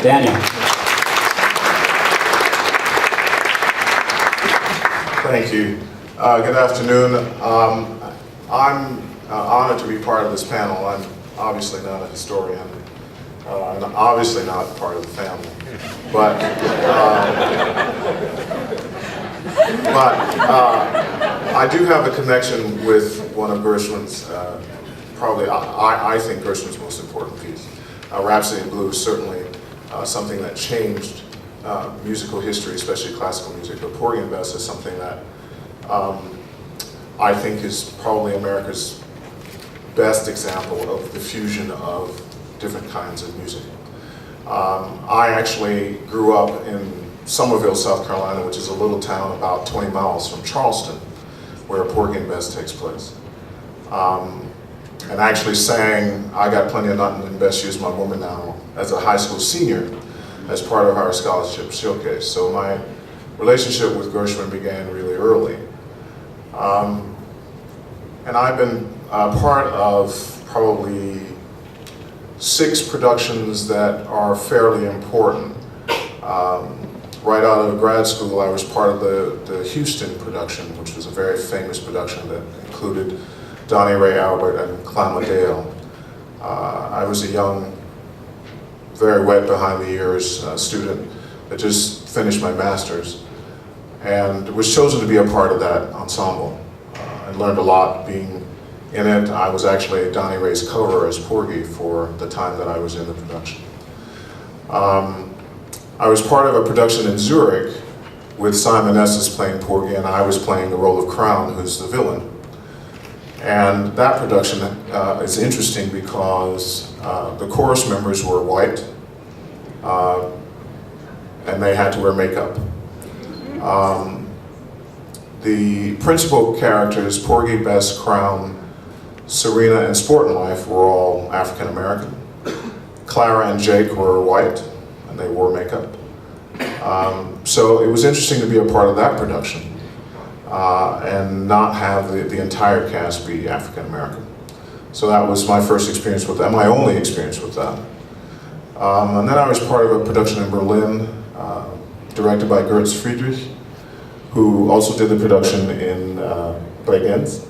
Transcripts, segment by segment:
Daniel. Thank you. Good afternoon. I'm honored to be part of this panel. I'm obviously not a historian, and obviously not part of the family. But I do have a connection with one of Gershwin's, probably, I think Gershwin's most important piece. Rhapsody in Blue is certainly something that changed musical history, especially classical music. But Porgy and Bess is something that I think is probably America's best example of the fusion of different kinds of music. I actually grew up in Somerville, South Carolina, which is a little town about 20 miles from Charleston, where Porgy and Bess takes place. And I actually sang I Got Plenty of Nothing and Best Use My Woman Now as a high school senior as part of our scholarship showcase. So my relationship with Gershwin began really early. And I've been part of probably 6 productions that are fairly important. Right out of grad school, I was part of the Houston production, which was a very famous production that included Donnie Ray Albert and Clyde Dale. I was a young, very wet behind the ears student that just finished my master's and was chosen to be a part of that ensemble and learned a lot being in it. I was actually Donnie Ray's cover as Porgy for the time that I was in the production. I was part of a production in Zurich with Simon Estes playing Porgy, and I was playing the role of Crown, who's the villain. And that production is interesting because the chorus members were white, and they had to wear makeup. The principal characters, Porgy, Bess, Crown, Serena, and Sportin' Life were all African American. Clara and Jake were white, and they wore makeup. So it was interesting to be a part of that production and not have the entire cast be African American. So that was my first experience with that, my only experience with that. And then I was part of a production in Berlin, directed by Gertz Friedrich, who also did the production in Bregenz.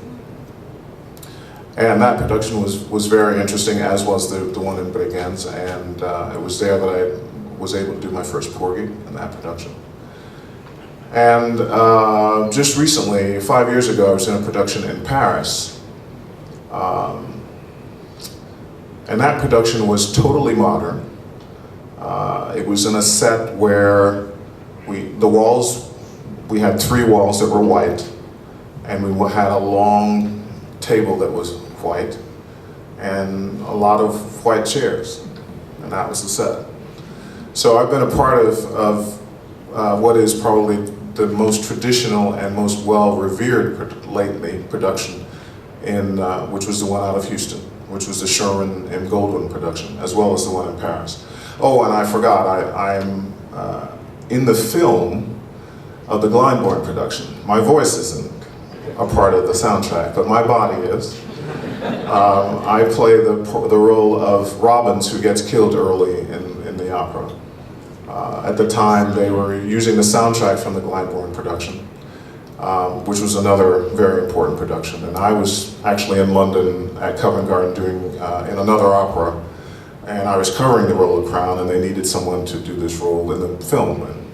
And that production was very interesting, as was the one in Bregenz, and it was there that I was able to do my first Porgy in that production. And just recently, 5 years ago, I was in a production in Paris. And that production was totally modern. It was in a set where we had 3 walls that were white, and we had a long table that was white, and a lot of white chairs, and that was the set. So I've been a part of what is probably the most traditional and most well-revered lately production, which was the one out of Houston, which was the Sherman and Goldwyn production, as well as the one in Paris. Oh, and I forgot, I'm in the film of the Glyndebourne production. My voice isn't a part of the soundtrack, but my body is. I play the role of Robbins, who gets killed early in the opera. At the time, they were using the soundtrack from the Glyndebourne production, which was another very important production. And I was actually in London at Covent Garden doing in another opera, and I was covering the role of Crown, and they needed someone to do this role in the film, and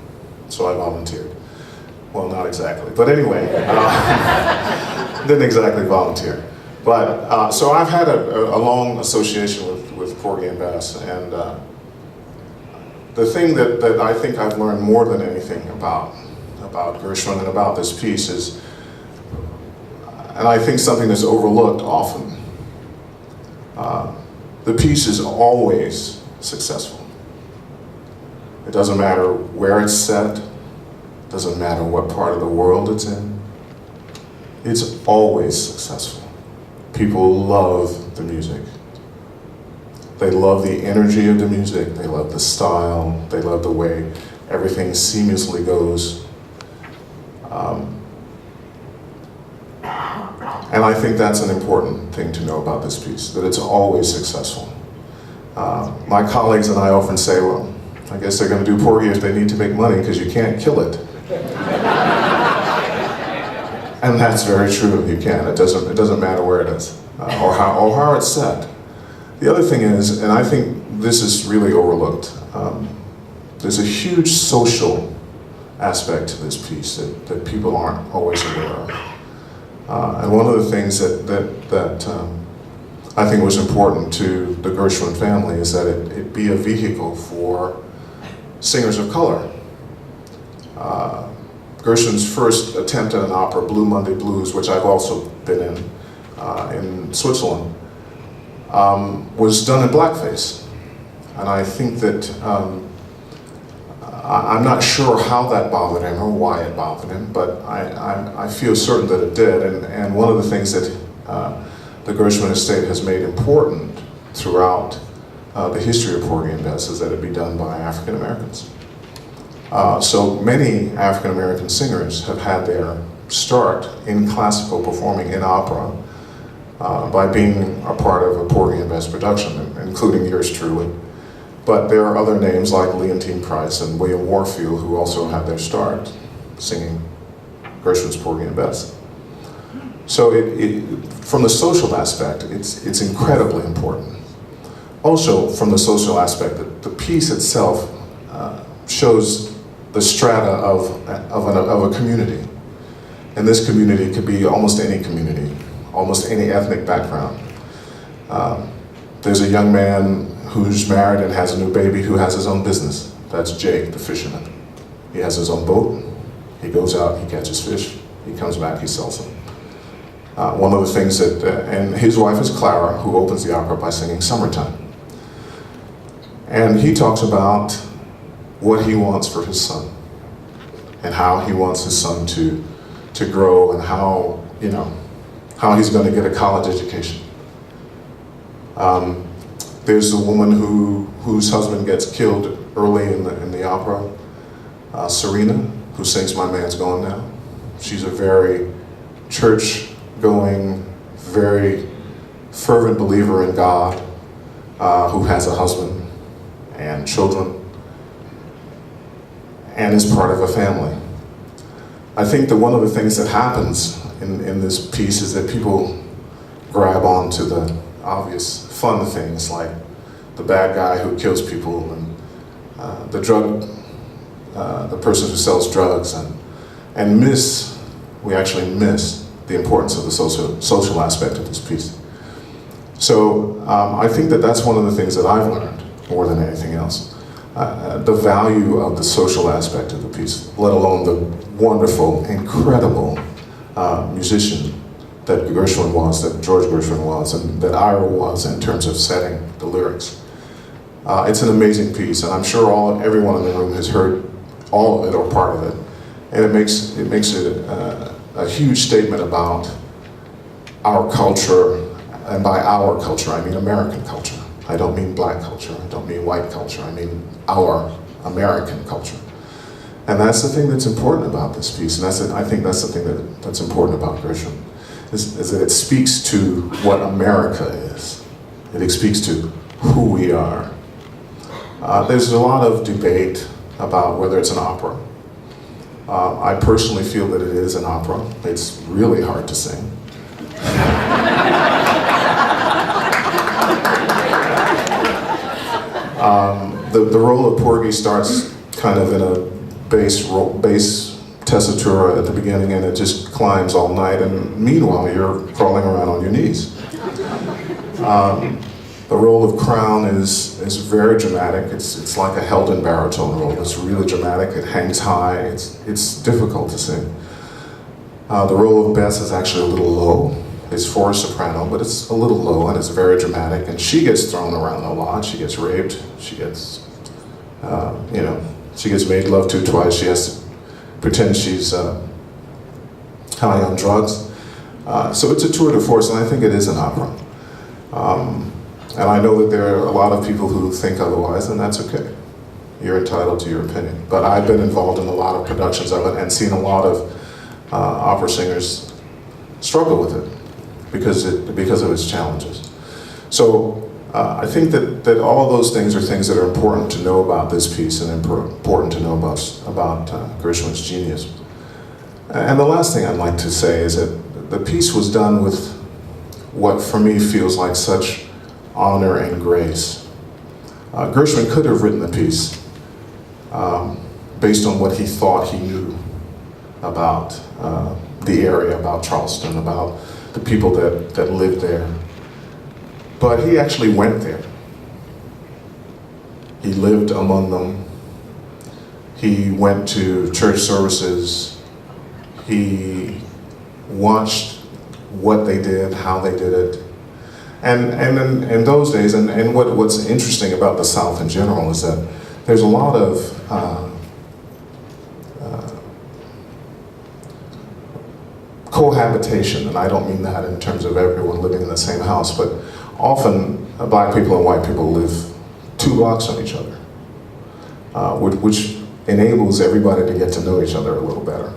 so I volunteered. Well, not exactly, but anyway, didn't exactly volunteer. But, so I've had a long association with Porgy and Bess, and the thing that I think I've learned more than anything about Gershwin and about this piece is, and I think something that's overlooked often, the piece is always successful. It doesn't matter where it's set, doesn't matter what part of the world it's in, it's always successful. People love the music. They love the energy of the music, they love the style, they love the way everything seamlessly goes. And I think that's an important thing to know about this piece, that it's always successful. My colleagues and I often say, well, I guess they're going to do Porgy if they need to make money, because you can't kill it. And that's very true, you can. It doesn't matter where it is, or how it's set. The other thing is, and I think this is really overlooked, there's a huge social aspect to this piece that people aren't always aware of. And one of the things that I think was important to the Gershwin family is that it be a vehicle for singers of color. Gershwin's first attempt at an opera, Blue Monday Blues, which I've also been in Switzerland, was done in blackface. And I think that, I'm not sure how that bothered him or why it bothered him, but I feel certain that it did. And one of the things that the Gershwin estate has made important throughout the history of Porgy and Bess is that it be done by African Americans. So many African American singers have had their start in classical performing in opera by being a part of a Porgy and Bess production, including yours truly. But there are other names like Leontine Price and William Warfield who also had their start singing Gershwin's Porgy and Bess. So from the social aspect, it's incredibly important. Also, from the social aspect, the piece itself shows the strata of a community. And this community could be almost any community, almost any ethnic background. There's a young man who's married and has a new baby who has his own business. That's Jake, the fisherman. He has his own boat. He goes out, he catches fish. He comes back, he sells them. One of the things and his wife is Clara, who opens the opera by singing Summertime. And he talks about what he wants for his son and how he wants his son to grow and how he's going to get a college education. There's a woman whose husband gets killed early in the opera, Serena, who sings My Man's Gone Now. She's a very church-going, very fervent believer in God, who has a husband and children, and is part of a family. I think that one of the things that happens in this piece is that people grab onto the obvious fun things like the bad guy who kills people and the person who sells drugs, and we actually miss the importance of the social aspect of this piece. So I think that that's one of the things that I've learned more than anything else. The value of the social aspect of the piece, let alone the wonderful, incredible musician that Gershwin was, that George Gershwin was, and that Ira was in terms of setting the lyrics. It's an amazing piece, and I'm sure everyone in the room has heard all of it or part of it, and it makes it a huge statement about our culture, and by our culture I mean American culture. I don't mean black culture, I don't mean white culture, I mean our American culture. And that's the thing that's important about this piece, and I think that's the thing that's important about Gershwin, is that it speaks to what America is. It speaks to who we are. There's a lot of debate about whether it's an opera. I personally feel that it is an opera. It's really hard to sing. The role of Porgy starts kind of in a bass tessitura at the beginning, and it just climbs all night, and meanwhile you're crawling around on your knees. The role of Crown is very dramatic. It's like a Helden baritone role. It's really dramatic. It hangs high. It's difficult to sing. The role of Bess is actually a little low. It's for a soprano, but it's a little low, and it's very dramatic. And she gets thrown around a lot. She gets raped. She gets, she gets made love to twice. She has to pretend she's high on drugs. So it's a tour de force, and I think it is an opera. And I know that there are a lot of people who think otherwise, and that's okay. You're entitled to your opinion. But I've been involved in a lot of productions of it and seen a lot of opera singers struggle with it because of its challenges. So I think that all those things are things that are important to know about this piece and important to know about Gershwin's genius. And the last thing I'd like to say is that the piece was done with what for me feels like such honor and grace. Gershwin could have written the piece based on what he thought he knew about the area, about Charleston, about the people that lived there. But he actually went there. He lived among them. He went to church services. He watched what they did, how they did it. And in those days, and what's interesting about the South in general is that there's a lot of cohabitation, and I don't mean that in terms of everyone living in the same house, but often black people and white people live 2 blocks from each other, which enables everybody to get to know each other a little better.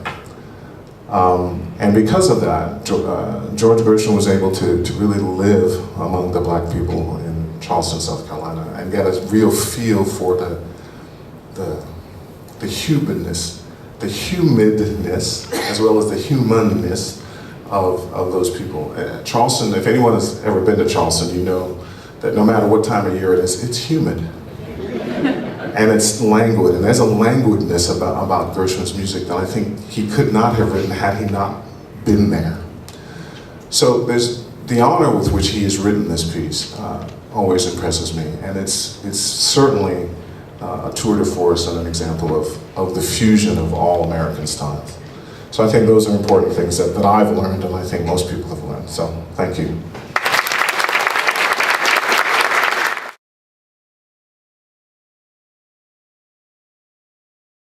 And because of that, George Gershwin was able to really live among the black people in Charleston, South Carolina, and get a real feel for the humanness, as well as the humanness of those people. Charleston, if anyone has ever been to Charleston, you know that no matter what time of year it is, it's humid. And it's languid, and there's a languidness about Gershwin's music that I think he could not have written had he not been there. So there's the honor with which he has written this piece always impresses me, and it's certainly a tour de force and an example of the fusion of all American styles. So I think those are important things that I've learned, and I think most people have learned. So thank you.